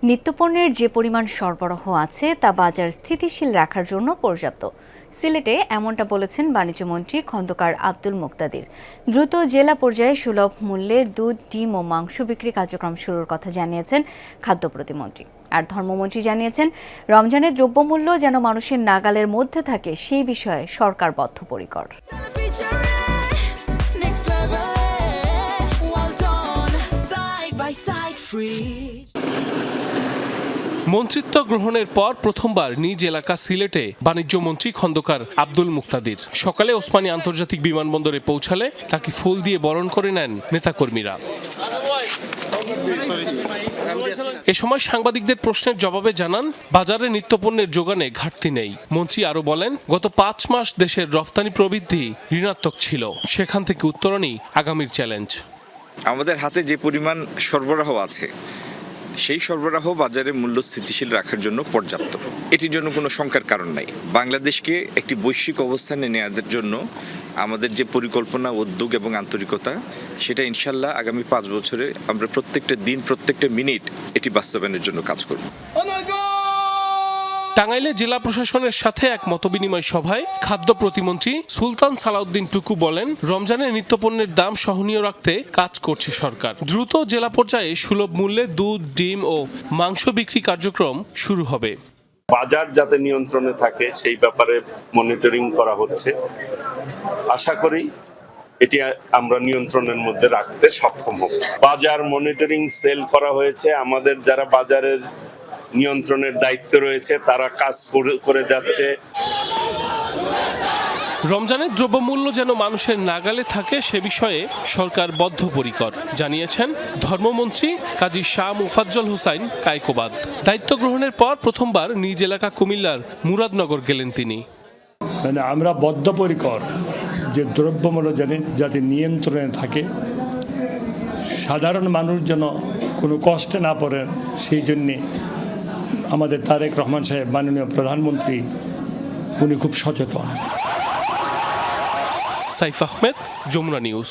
নিত্যপণ্যের যে পরিমাণ সরবরাহ আছে তা বাজার স্থিতিশীল রাখার জন্য পর্যাপ্ত। সিলেটে এমনটা বলেছেন বাণিজ্যমন্ত্রী খন্দকার আব্দুল মুক্তাদির। দ্রুত জেলা পর্যায়ে সুলভ মূল্যে দুধ, ডিম ও মাংস বিক্রি কার্যক্রম শুরুর কথা জানিয়েছেন খাদ্য প্রতিমন্ত্রী। আর ধর্মমন্ত্রী জানিয়েছেন, রমজানের দ্রব্যমূল্য যেন মানুষের নাগালের মধ্যে থাকে সেই বিষয়ে সরকার বদ্ধপরিকর। মন্ত্রিত্ব গ্রহণের পর প্রথমবার নিজ এলাকা সিলেটে বাণিজ্যমন্ত্রী খন্দকার আব্দুল মুক্তাদির সকালে ওসমানী আন্তর্জাতিক বিমানবন্দরে পৌঁছালে তাকে ফুল দিয়ে বরণ করে নেন নেতাকর্মীরা। এ সময় সাংবাদিকদের প্রশ্নের জবাবে জানান, বাজারে নিত্যপণ্যের যোগানে ঘাটতি নেই। মন্ত্রী আরো বলেন, গত 5 মাস দেশের রফতানি প্রবৃদ্ধি ঋণাত্মক ছিল, সেখান থেকে উত্তরণই আগামীর চ্যালেঞ্জ। আমাদের হাতে যে পরিমাণ সরবরাহ আছে সেই সরবরাহ বাজারে মূল্য স্থিতিশীল রাখার জন্য পর্যাপ্ত। এটির জন্য কোনো শঙ্কার কারণ নাই। বাংলাদেশকে একটি বৈশ্বিক অবস্থানে নেওয়ার জন্য আমাদের যে পরিকল্পনা, উদ্যোগ এবং আন্তরিকতা, সেটা ইনশাল্লাহ আগামী 5 বছরে আমরা প্রত্যেকটা দিন, প্রত্যেকটা মিনিট এটি বাস্তবায়নের জন্য কাজ করব। টাঙ্গাইলে জেলা প্রশাসনের সাথে এক মতবিনিময় সভায় খাদ্য প্রতিমন্ত্রী সুলতান সালাউদ্দিন টুকু বলেন, রমজানের নিত্যপণ্যের দাম সহনীয় রাখতে কাজ করছে সরকার। দ্রুত জেলা পর্যায়ে সুলভ মূল্যে দুধ, ডিম ও মাংস বিক্রি কার্যক্রম শুরু হবে। বাজার যাতে নিয়ন্ত্রণে থাকে সেই ব্যাপারে মনিটরিং করা হচ্ছে। আশা করি এটি আমরা নিয়ন্ত্রণের মধ্যে রাখতে সক্ষম হব। বাজার মনিটরিং সেল করা হয়েছে। আমাদের যারা বাজারের নিয়ন্ত্রণের দায়িত্ব রয়েছে তারা কাজ করে যাচ্ছে। রমজানের দ্রব্যমূল্য যেন মানুষের নাগালে থাকে সে বিষয়ে সরকার বদ্ধপরিকর, জানিয়েছেন ধর্মমন্ত্রী কাজী শাহ মুফাজ্জল হোসাইন কায়কোবাদ। দায়িত্ব গ্রহণের পর প্রথমবার নিজ এলাকা কুমিল্লার মুরাদনগর গেলেন তিনি। আমরা বদ্ধপরিকর যে দ্রব্যমূল্য যাতে নিয়ন্ত্রণে থাকে, সাধারণ মানুষ যেন কোনো কষ্টে না পড়েন, সেই জন্যে আমাদের তারেক রহমান সাহেব, মাননীয় প্রধানমন্ত্রী, উনি খুব সচেতন। সাইফ আহমেদ, যমুনা নিউজ।